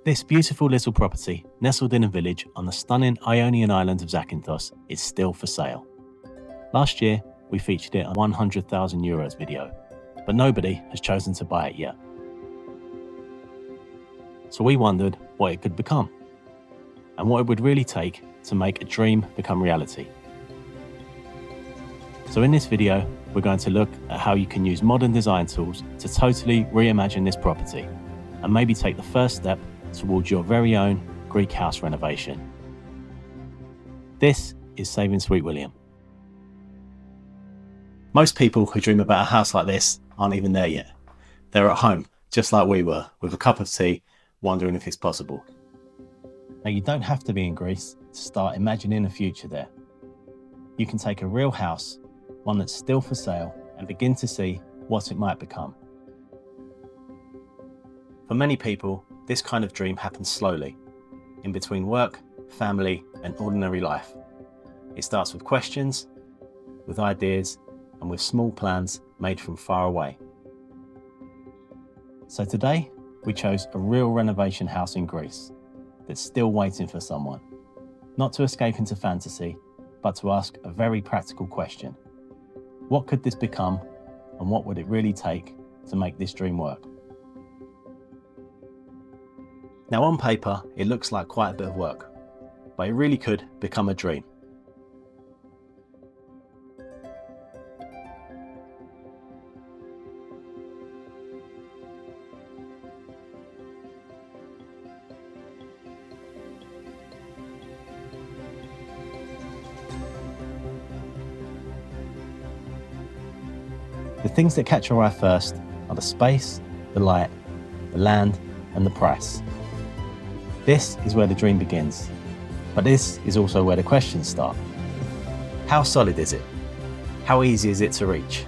This beautiful little property, nestled in a village on the stunning Ionian island of Zakynthos, is still for sale. Last year, we featured it on a €100,000 video, but nobody has chosen to buy it yet. So we wondered what it could become, and what it would really take to make a dream become reality. So in this video, we're going to look at how you can use modern design tools to totally reimagine this property, and maybe take the first step towards your very own Greek house renovation. This is Saving Sweet William. Most people who dream about a house like this aren't even there yet. They're at home, just like we were, with a cup of tea, wondering if it's possible. Now, you don't have to be in Greece to start imagining a future there. You can take a real house, one that's still for sale, and begin to see what it might become. For many people, this kind of dream happens slowly, in between work, family, and ordinary life. It starts with questions, with ideas, and with small plans made from far away. So today, we chose a real renovation house in Greece that's still waiting for someone, not to escape into fantasy, but to ask a very practical question. What could this become, and what would it really take to make this dream work? Now, on paper, it looks like quite a bit of work, but it really could become a dream. The things that catch your eye first are the space, the light, the land, and the price. This is where the dream begins, but this is also where the questions start. How solid is it? How easy is it to reach?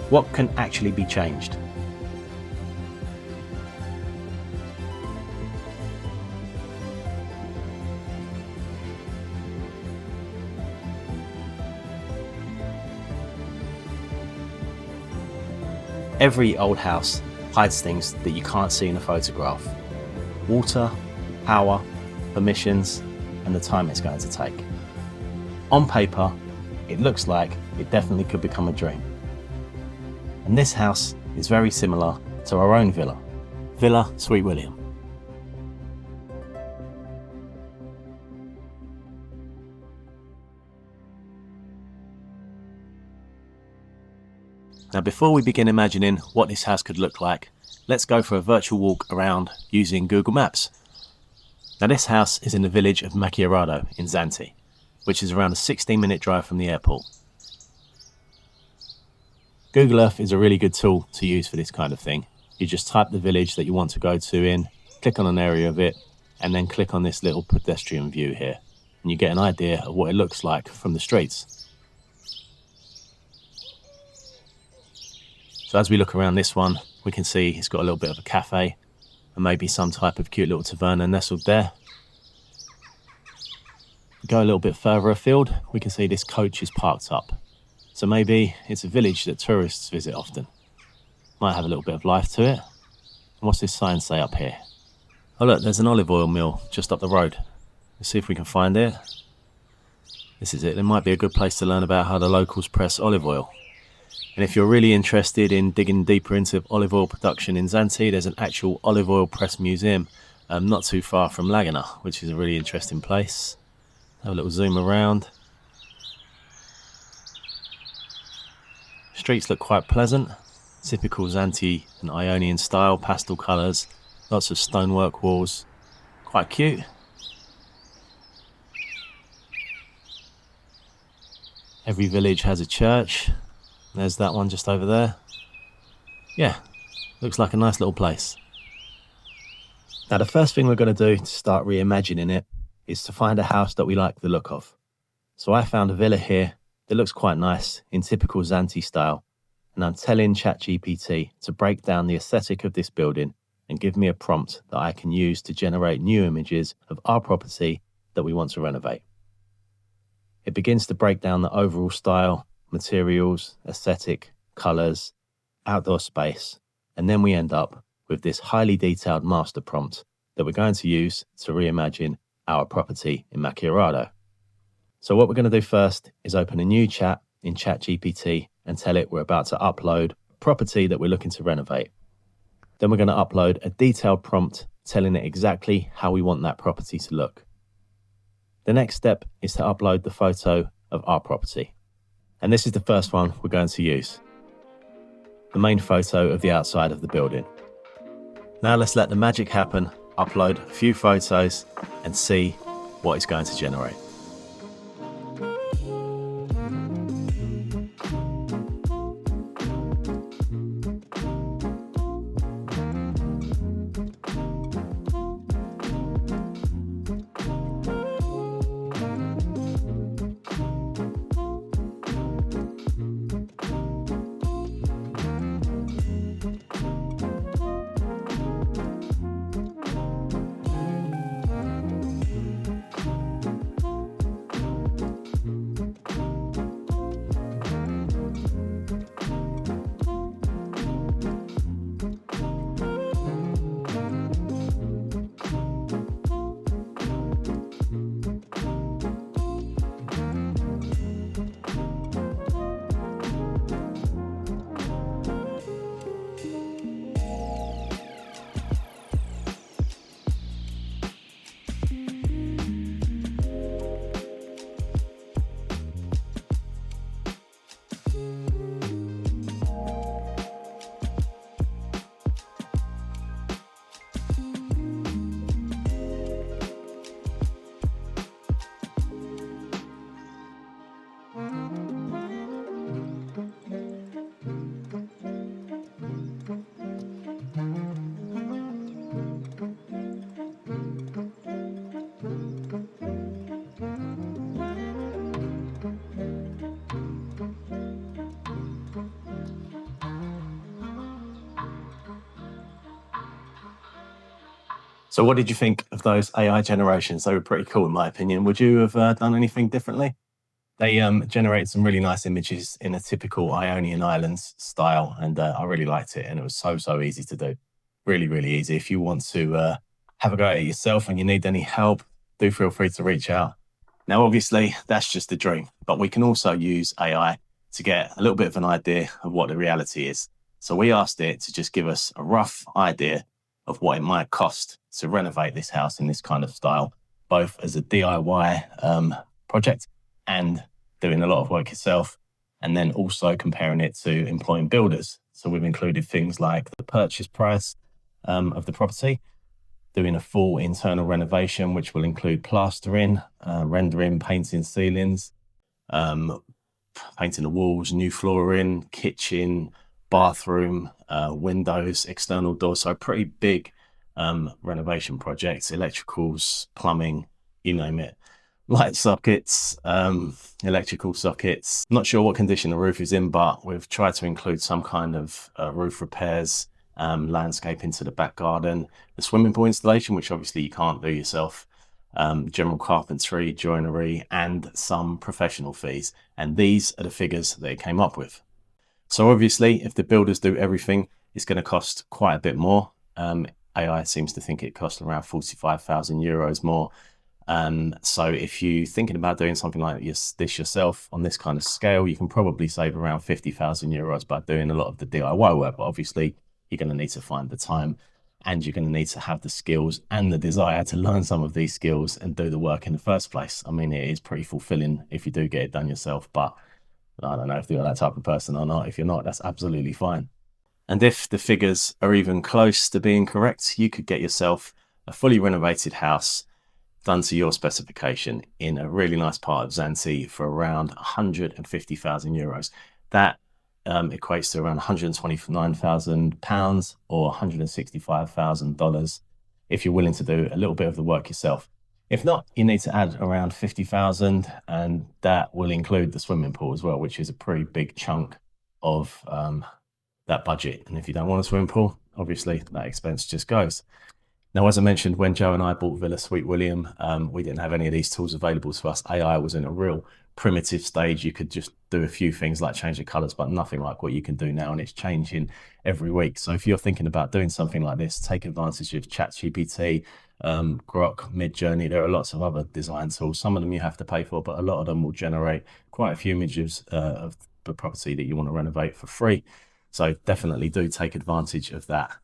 What can actually be changed? Every old house hides things that you can't see in a photograph. Water, power, permissions, and the time it's going to take. On paper, it looks like it definitely could become a dream. And this house is very similar to our own villa, Villa Sweet William. Now, before we begin imagining what this house could look like, let's go for a virtual walk around using Google Maps. Now, this house is in the village of Macchiarado in Zante, which is around a 16-minute drive from the airport. Google Earth is a really good tool to use for this kind of thing. You just type the village that you want to go to in, click on an area of it, and then click on this little pedestrian view here, and you get an idea of what it looks like from the streets. So as we look around this one, we can see it's got a little bit of a cafe, and maybe some type of cute little taverna nestled there. Go a little bit further afield, we can see this coach is parked up. So maybe it's a village that tourists visit often. Might have a little bit of life to it. And what's this sign say up here? Oh look, there's an olive oil mill just up the road. Let's see if we can find it. This is it. It might be a good place to learn about how the locals press olive oil. And if you're really interested in digging deeper into olive oil production in Zante, there's an actual olive oil press museum not too far from Laguna, which is a really interesting place. Have a little zoom around. Streets look quite pleasant. Typical Zante and Ionian style, pastel colours, lots of stonework walls. Quite cute. Every village has a church. There's that one just over there. Yeah, looks like a nice little place. Now, the first thing we're going to do to start reimagining it is to find a house that we like the look of. So I found a villa here that looks quite nice in typical Zante style, and I'm telling ChatGPT to break down the aesthetic of this building and give me a prompt that I can use to generate new images of our property that we want to renovate. It begins to break down the overall style, materials, aesthetic, colours, outdoor space, and then we end up with this highly detailed master prompt that we're going to use to reimagine our property in Macchiarato. So what we're going to do first is open a new chat in ChatGPT and tell it we're about to upload a property that we're looking to renovate. Then we're going to upload a detailed prompt telling it exactly how we want that property to look. The next step is to upload the photo of our property. And this is the first one we're going to use. The main photo of the outside of the building. Now let's let the magic happen, upload a few photos and see what it's going to generate. So what did you think of those AI generations? They were pretty cool in my opinion. Would you have done anything differently? They generated some really nice images in a typical Ionian Islands style, and I really liked it. And it was so easy to do. Really, really easy. If you want to have a go at it yourself and you need any help, do feel free to reach out. Now, obviously, that's just a dream, but we can also use AI to get a little bit of an idea of what the reality is. So we asked it to just give us a rough idea of what it might cost to renovate this house in this kind of style, both as a DIY project and doing a lot of work yourself, and then also comparing it to employing builders. So we've included things like the purchase price of the property, doing a full internal renovation, which will include plastering, rendering, painting ceilings, painting the walls, new flooring, kitchen, bathroom, windows, external doors. So pretty big renovation projects, electricals, plumbing, you name it. Light sockets, electrical sockets. Not sure what condition the roof is in, but we've tried to include some kind of roof repairs, landscape into the back garden, the swimming pool installation, which obviously you can't do yourself, general carpentry, joinery, and some professional fees. And these are the figures they came up with. So obviously, if the builders do everything, it's going to cost quite a bit more. AI seems to think it costs around 45,000 euros more. So if you're thinking about doing something like this yourself on this kind of scale, you can probably save around 50,000 euros by doing a lot of the DIY work. But obviously, you're going to need to find the time, and you're going to need to have the skills and the desire to learn some of these skills and do the work in the first place. I mean, it is pretty fulfilling if you do get it done yourself, but I don't know if you're that type of person or not. If you're not, that's absolutely fine. And if the figures are even close to being correct, you could get yourself a fully renovated house done to your specification in a really nice part of Zante for around 150,000 euros. That equates to around 129,000 pounds or $165,000 if you're willing to do a little bit of the work yourself. If not, you need to add around 50,000, and that will include the swimming pool as well, which is a pretty big chunk of that budget. And if you don't want a swimming pool, obviously that expense just goes. Now, as I mentioned, when Joe and I bought Villa Sweet William, we didn't have any of these tools available to us. AI was in a real primitive stage. You could just do a few things like change the colors, but nothing like what you can do now, and it's changing every week. So if you're thinking about doing something like this, take advantage of ChatGPT, Grok, Midjourney. There are lots of other design tools. Some of them you have to pay for, but a lot of them will generate quite a few images of the property that you want to renovate for free. So definitely do take advantage of that.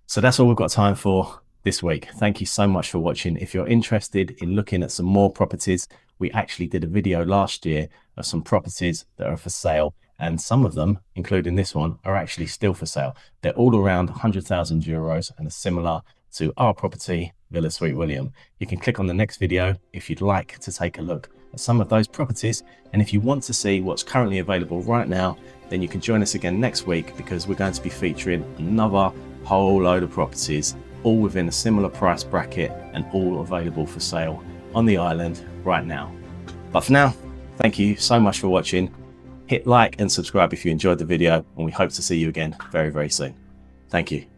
So that's all we've got time for this week. Thank you so much for watching. If you're interested in looking at some more properties, we actually did a video last year of some properties that are for sale, and some of them, including this one, are actually still for sale. They're all around 100,000 euros and are similar to our property, Villa Sweet William. You can click on the next video if you'd like to take a look at some of those properties. And if you want to see what's currently available right now, then you can join us again next week, because we're going to be featuring another whole load of properties, all within a similar price bracket and all available for sale on the island right now. But for now, thank you so much for watching. Hit like and subscribe if you enjoyed the video, and we hope to see you again very, very soon. Thank you.